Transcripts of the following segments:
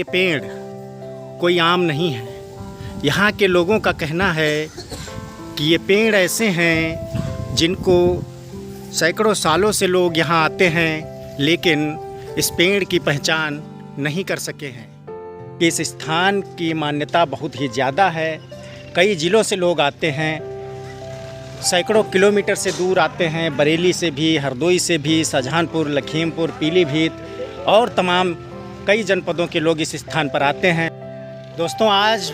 पेड़ कोई आम नहीं है। यहाँ के लोगों का कहना है कि ये पेड़ ऐसे हैं जिनको सैकड़ों सालों से लोग यहाँ आते हैं, लेकिन इस पेड़ की पहचान नहीं कर सके हैं। इस स्थान की मान्यता बहुत ही ज़्यादा है। कई ज़िलों से लोग आते हैं, सैकड़ों किलोमीटर से दूर आते हैं। बरेली से भी, हरदोई से भी, शाहजहांपुर, लखीमपुर, पीलीभीत और तमाम कई जनपदों के लोग इस स्थान पर आते हैं। दोस्तों, आज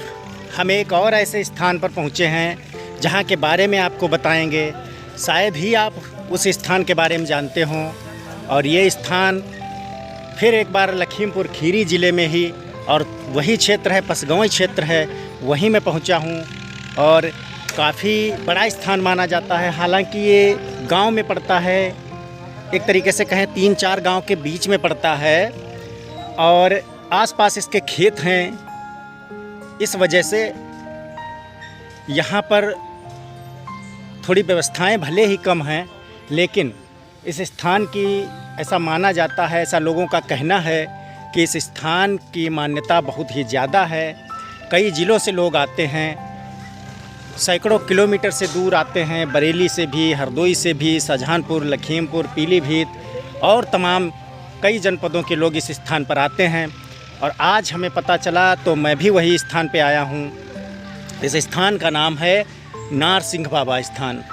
हम एक और ऐसे स्थान पर पहुँचे हैं जहाँ के बारे में आपको बताएंगे। शायद ही आप उस स्थान के बारे में जानते हों। और ये स्थान फिर एक बार लखीमपुर खीरी ज़िले में ही और वही क्षेत्र है, पसगवई क्षेत्र है, वहीं मैं पहुंचा हूं। और काफ़ी बड़ा स्थान माना जाता है। हालांकि ये गांव में पड़ता है, एक तरीके से कहें 3-4 गांव के बीच में पड़ता है और आसपास इसके खेत हैं। इस वजह से यहाँ पर थोड़ी व्यवस्थाएं भले ही कम हैं, लेकिन इस स्थान की ऐसा माना जाता है, ऐसा लोगों का कहना है कि इस स्थान की मान्यता बहुत ही ज़्यादा है। कई ज़िलों से लोग आते हैं, सैकड़ों किलोमीटर से दूर आते हैं। बरेली से भी, हरदोई से भी, शाहजहांपुर, लखीमपुर, पीलीभीत और तमाम कई जनपदों के लोग इस स्थान पर आते हैं। और आज हमें पता चला तो मैं भी वही स्थान पे आया हूँ। इस स्थान का नाम है नारसिंह बाबा स्थान।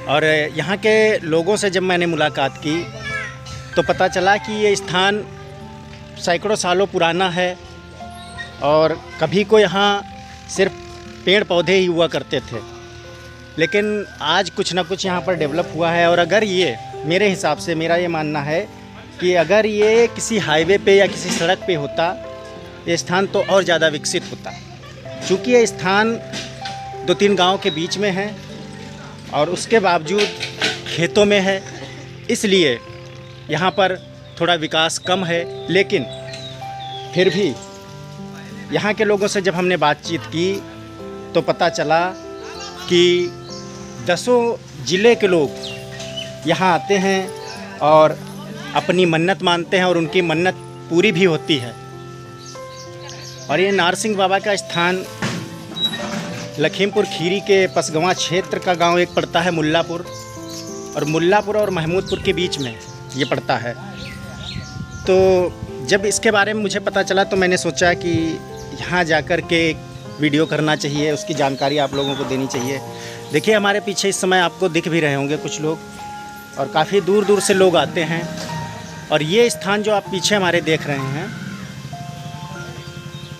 और यहाँ के लोगों से जब मैंने मुलाकात की तो पता चला कि ये स्थान सैकड़ों सालों पुराना है और कभी को यहाँ सिर्फ पेड़ पौधे ही हुआ करते थे, लेकिन आज कुछ ना कुछ यहाँ पर डेवलप हुआ है। और अगर ये, मेरे हिसाब से मेरा ये मानना है कि अगर ये किसी हाईवे पे या किसी सड़क पे होता, ये स्थान तो और ज़्यादा विकसित होता। चूँकि ये स्थान 2-3 गांव के बीच में है और उसके बावजूद खेतों में है, इसलिए यहाँ पर थोड़ा विकास कम है। लेकिन फिर भी यहाँ के लोगों से जब हमने बातचीत की तो पता चला कि 10 ज़िले के लोग यहाँ आते हैं और अपनी मन्नत मानते हैं और उनकी मन्नत पूरी भी होती है। और ये नारसिंह बाबा का स्थान लखीमपुर खीरी के पसगवां क्षेत्र का गांव एक पड़ता है मुल्लापुर, और मुल्लापुर और महमूदपुर के बीच में ये पड़ता है। तो जब इसके बारे में मुझे पता चला तो मैंने सोचा कि यहाँ जाकर के वीडियो करना चाहिए, उसकी जानकारी आप लोगों को देनी चाहिए। देखिए, हमारे पीछे इस समय आपको दिख भी रहे होंगे कुछ लोग, और काफ़ी दूर दूर से लोग आते हैं। और ये स्थान जो आप पीछे हमारे देख रहे हैं,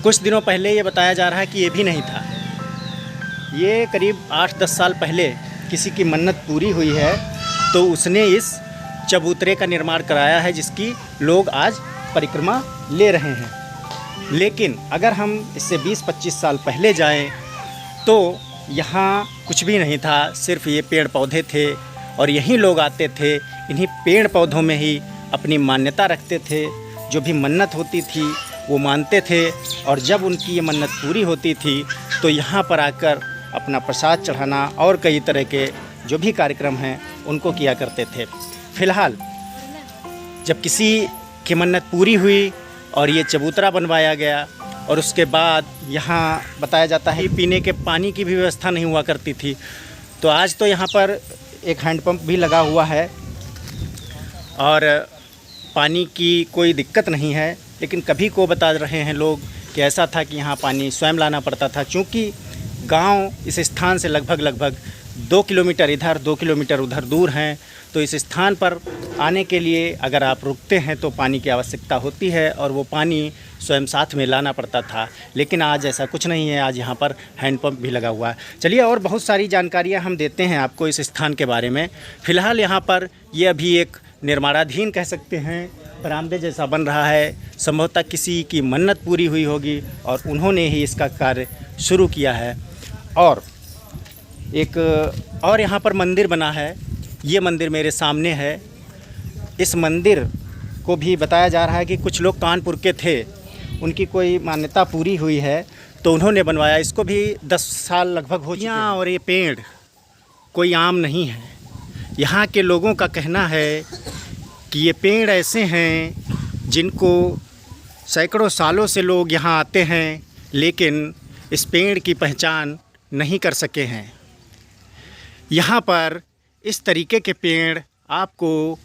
कुछ दिनों पहले ये बताया जा रहा है कि ये भी नहीं था। ये करीब 8-10 साल पहले किसी की मन्नत पूरी हुई है तो उसने इस चबूतरे का निर्माण कराया है, जिसकी लोग आज परिक्रमा ले रहे हैं। लेकिन अगर हम इससे 20-25 साल पहले जाएं तो यहाँ कुछ भी नहीं था, सिर्फ ये पेड़ पौधे थे और यहीं लोग आते थे। इन्हीं पेड़ पौधों में ही अपनी मान्यता रखते थे। जो भी मन्नत होती थी वो मानते थे, और जब उनकी ये मन्नत पूरी होती थी तो यहाँ पर आकर अपना प्रसाद चढ़ाना और कई तरह के जो भी कार्यक्रम हैं उनको किया करते थे। फ़िलहाल जब किसी की मन्नत पूरी हुई और ये चबूतरा बनवाया गया, और उसके बाद यहाँ बताया जाता है पीने के पानी की भी व्यवस्था नहीं हुआ करती थी, तो आज तो यहाँ पर एक हैंडपंप भी लगा हुआ है और पानी की कोई दिक्कत नहीं है। लेकिन कभी को बता रहे हैं लोग कि ऐसा था कि यहाँ पानी स्वयं लाना पड़ता था, क्योंकि गांव इस स्थान से लगभग 2 किलोमीटर इधर 2 किलोमीटर उधर दूर हैं। तो इस स्थान पर आने के लिए अगर आप रुकते हैं तो पानी की आवश्यकता होती है, और वो पानी स्वयं साथ में लाना पड़ता था। लेकिन आज ऐसा कुछ नहीं है, आज यहाँ पर हैंडपंप भी लगा हुआ है। चलिए, और बहुत सारी जानकारियाँ हम देते हैं आपको इस स्थान के बारे में। फ़िलहाल यहाँ पर ये अभी एक निर्माणाधीन कह सकते हैं, बरामदे जैसा बन रहा है। संभवतः किसी की मन्नत पूरी हुई होगी और उन्होंने ही इसका कार्य शुरू किया है। और एक और यहाँ पर मंदिर बना है, ये मंदिर मेरे सामने है। इस मंदिर को भी बताया जा रहा है कि कुछ लोग कानपुर के थे, उनकी कोई मान्यता पूरी हुई है तो उन्होंने बनवाया। इसको भी 10 साल लगभग हो चुके हैं। और ये पेड़ कोई आम नहीं है। यहाँ के लोगों का कहना है कि ये पेड़ ऐसे हैं जिनको सैकड़ों सालों से लोग यहाँ आते हैं, लेकिन इस पेड़ की पहचान नहीं कर सके हैं। यहाँ पर इस तरीके के पेड़ आपको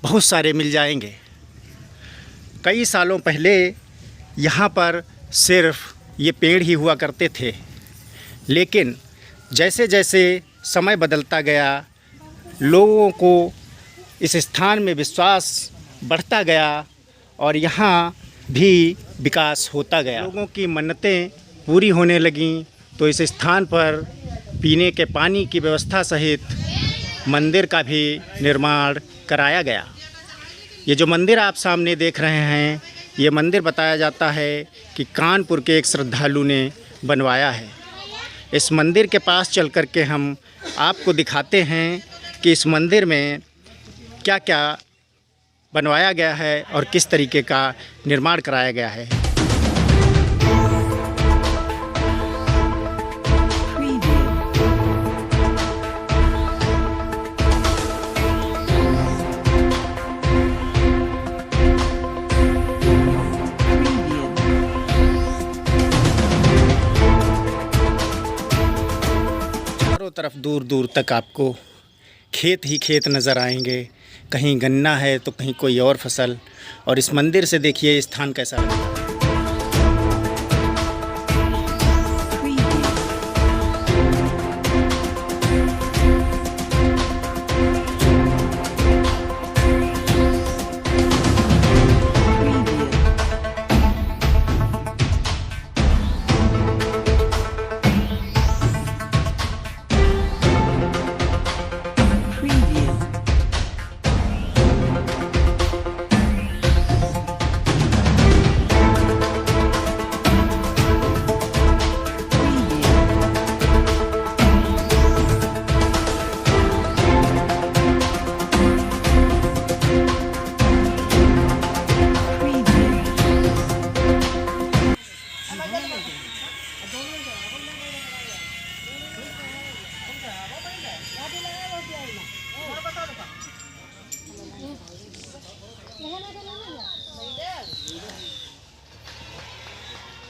बहुत सारे मिल जाएंगे। कई सालों पहले यहाँ पर सिर्फ ये पेड़ ही हुआ करते थे, लेकिन जैसे जैसे समय बदलता गया, लोगों को इस स्थान में विश्वास बढ़ता गया और यहाँ भी विकास होता गया। लोगों की मन्नतें पूरी होने लगीं, तो इस स्थान पर पीने के पानी की व्यवस्था सहित मंदिर का भी निर्माण कराया गया। ये जो मंदिर आप सामने देख रहे हैं, ये मंदिर बताया जाता है कि कानपुर के एक श्रद्धालु ने बनवाया है। इस मंदिर के पास चल कर के हम आपको दिखाते हैं कि इस मंदिर में क्या क्या बनवाया गया है और किस तरीके का निर्माण कराया गया है। चारों तरफ दूर दूर तक आपको खेत ही खेत नज़र आएंगे। कहीं गन्ना है तो कहीं कोई और फसल। और इस मंदिर से देखिए स्थान कैसा लगता है।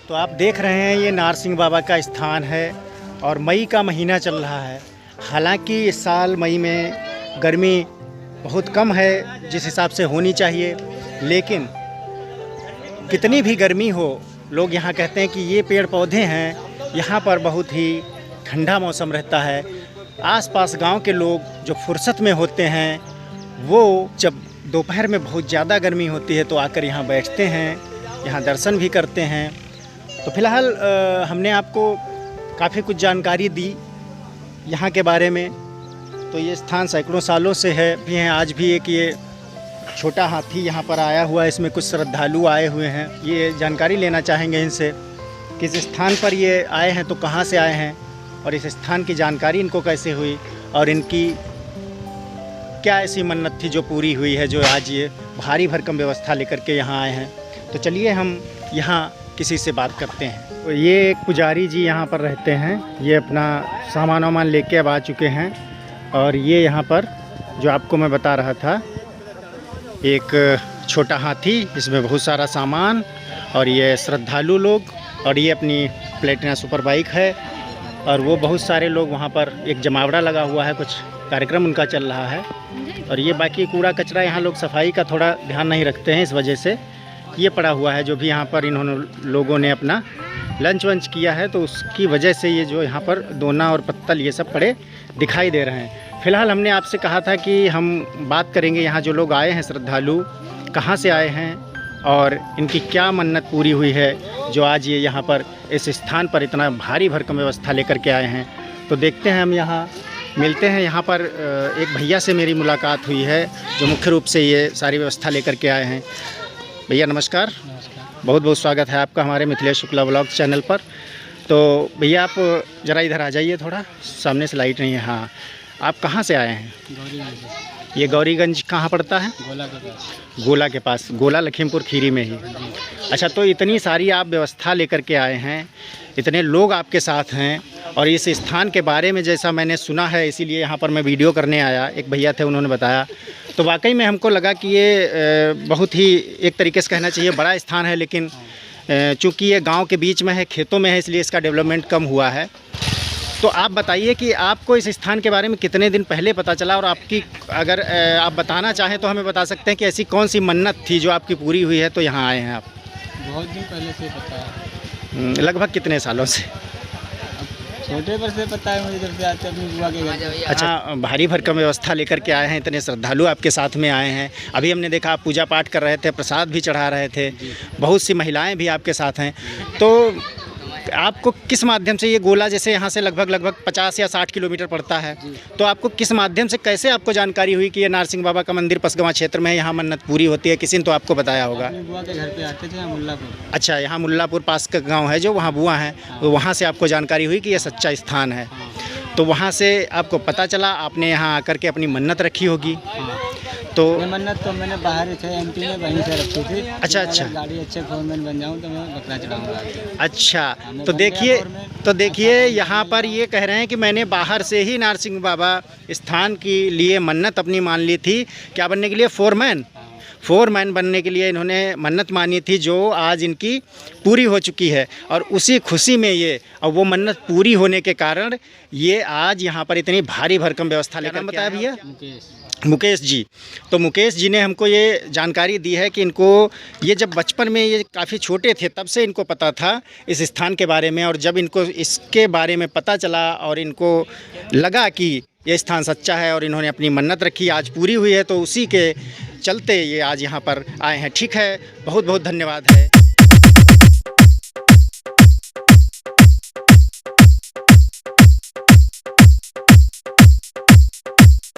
तो आप देख रहे हैं ये नारसिंह बाबा का स्थान है और मई का महीना चल रहा है। हालांकि इस साल मई में गर्मी बहुत कम है जिस हिसाब से होनी चाहिए, लेकिन कितनी भी गर्मी हो, लोग यहाँ कहते हैं कि ये पेड़ पौधे हैं, यहाँ पर बहुत ही ठंडा मौसम रहता है। आसपास गांव के लोग जो फुर्सत में होते हैं, वो जब दोपहर में बहुत ज़्यादा गर्मी होती है तो आकर यहाँ बैठते हैं, यहाँ दर्शन भी करते हैं। तो फिलहाल हमने आपको काफ़ी कुछ जानकारी दी यहाँ के बारे में। तो ये स्थान सैकड़ों सालों से है भी हैं। आज भी एक ये छोटा हाथी यहाँ पर आया हुआ है, इसमें कुछ श्रद्धालु आए हुए हैं। ये जानकारी लेना चाहेंगे इनसे कि इस स्थान पर ये आए हैं तो कहाँ से आए हैं और इस स्थान की जानकारी इनको कैसे हुई और इनकी क्या ऐसी मन्नत थी जो पूरी हुई है, जो आज ये भारी भरकम व्यवस्था लेकर के यहाँ आए हैं। तो चलिए हम यहाँ किसी से बात करते हैं। तो ये एक पुजारी जी यहाँ पर रहते हैं। ये अपना सामान वामान लेके अब आ चुके हैं और ये यहाँ पर जो आपको मैं बता रहा था, एक छोटा हाथी, इसमें बहुत सारा सामान और ये श्रद्धालु लोग, और ये अपनी प्लेटिना सुपर बाइक है और वो बहुत सारे लोग वहाँ पर एक जमावड़ा लगा हुआ है, कुछ कार्यक्रम उनका चल रहा है। और ये बाकी कूड़ा कचरा यहाँ लोग सफाई का थोड़ा ध्यान नहीं रखते हैं, इस वजह से ये पड़ा हुआ है। जो भी यहाँ पर इन्होंने लोगों ने अपना लंच वंच किया है तो उसकी वजह से ये जो यहाँ पर दोना और पत्तल ये सब पड़े दिखाई दे रहे हैं। फ़िलहाल हमने आपसे कहा था कि हम बात करेंगे यहाँ जो लोग आए हैं श्रद्धालु, कहाँ से आए हैं और इनकी क्या मन्नत पूरी हुई है जो आज ये यहाँ पर इस स्थान पर इतना भारी भरकम व्यवस्था लेकर के आए हैं। तो देखते हैं, हम यहाँ मिलते हैं। यहाँ पर एक भैया से मेरी मुलाकात हुई है जो मुख्य रूप से ये सारी व्यवस्था लेकर के आए हैं। भैया नमस्कार। नमस्कार। बहुत बहुत स्वागत है आपका हमारे मिथिलेश शुक्ला व्लॉग चैनल पर। तो भैया आप ज़रा इधर आ जाइए, थोड़ा सामने से लाइट नहीं है। हाँ, आप कहाँ से आए हैं? गौरीगंज से। ये गौरीगंज कहाँ पड़ता है? गोला के पास। गोला के पास, गोला लखीमपुर खीरी में ही। अच्छा, तो इतनी सारी आप व्यवस्था लेकर के आए हैं, इतने लोग आपके साथ हैं और इस स्थान के बारे में जैसा मैंने सुना है, इसीलिए यहाँ पर मैं वीडियो करने आया। एक भैया थे, उन्होंने बताया। तो वाकई में हमको लगा कि ये बहुत ही एक तरीके से कहना चाहिए बड़ा स्थान है, लेकिन चूँकि ये गांव के बीच में है, खेतों में है, इसलिए इसका डेवलपमेंट कम हुआ है। तो आप बताइए कि आपको इस स्थान के बारे में कितने दिन पहले पता चला, और आपकी अगर आप बताना चाहें तो हमें बता सकते हैं कि ऐसी कौन सी मन्नत थी जो आपकी पूरी हुई है तो यहाँ आए हैं आप? बहुत दिन पहले से पता है। लगभग कितने सालों से? छोटे पर से पता है, मुझे जब से आते अपनी बुआ के घर। अच्छा, भारी भरकम व्यवस्था लेकर के आए हैं, इतने श्रद्धालु आपके साथ में आए हैं। अभी हमने देखा आप पूजा पाठ कर रहे थे, प्रसाद भी चढ़ा रहे थे, बहुत सी महिलाएं भी आपके साथ हैं। तो आपको किस माध्यम से ये गोला, जैसे यहाँ से लगभग 50 या 60 किलोमीटर पड़ता है, तो आपको किस माध्यम से, कैसे आपको जानकारी हुई कि ये नारसिंह बाबा का मंदिर पसगवां क्षेत्र में है, यहाँ मन्नत पूरी होती है? किसी ने तो आपको बताया होगा। अपनी बुआ के घर पे आते थे, यहाँ मुल्लापुर। अच्छा, यहाँ मुल्लापुर पास का गांव है जो, वहाँ बुआ हैं, तो वहाँ से आपको जानकारी हुई कि ये सच्चा स्थान है। तो वहाँ से आपको पता चला, आपने यहाँ आकर के अपनी मन्नत रखी होगी। तो ये मन्नत तो मैंने बाहर थे एमपी में, वहीं से रखी थी। अच्छा अच्छा, गाड़ी अच्छे फोरमैन बन जाऊँ तो मैं बकरा चढ़ाऊँगा। अच्छा, तो देखिए यहाँ पर ये कह रहे हैं कि मैंने बाहर से ही नारसिंह बाबा स्थान के लिए मन्नत अपनी मान ली थी। क्या बनने के लिए? फोरमैन बनने के लिए इन्होंने मन्नत मानी थी, जो आज इनकी पूरी हो चुकी है। और उसी खुशी में ये, और वो मन्नत पूरी होने के कारण ये आज यहाँ पर इतनी भारी भरकम व्यवस्था लेकर बताया भैया मुकेश जी। तो मुकेश जी ने हमको ये जानकारी दी है कि इनको ये जब बचपन में ये काफ़ी छोटे थे तब से इनको पता था इस स्थान के बारे में, और जब इनको इसके बारे में पता चला और इनको लगा कि ये स्थान सच्चा है और इन्होंने अपनी मन्नत रखी, आज पूरी हुई है, तो उसी के चलते ये आज यहाँ पर आए हैं। ठीक है, बहुत बहुत धन्यवाद है।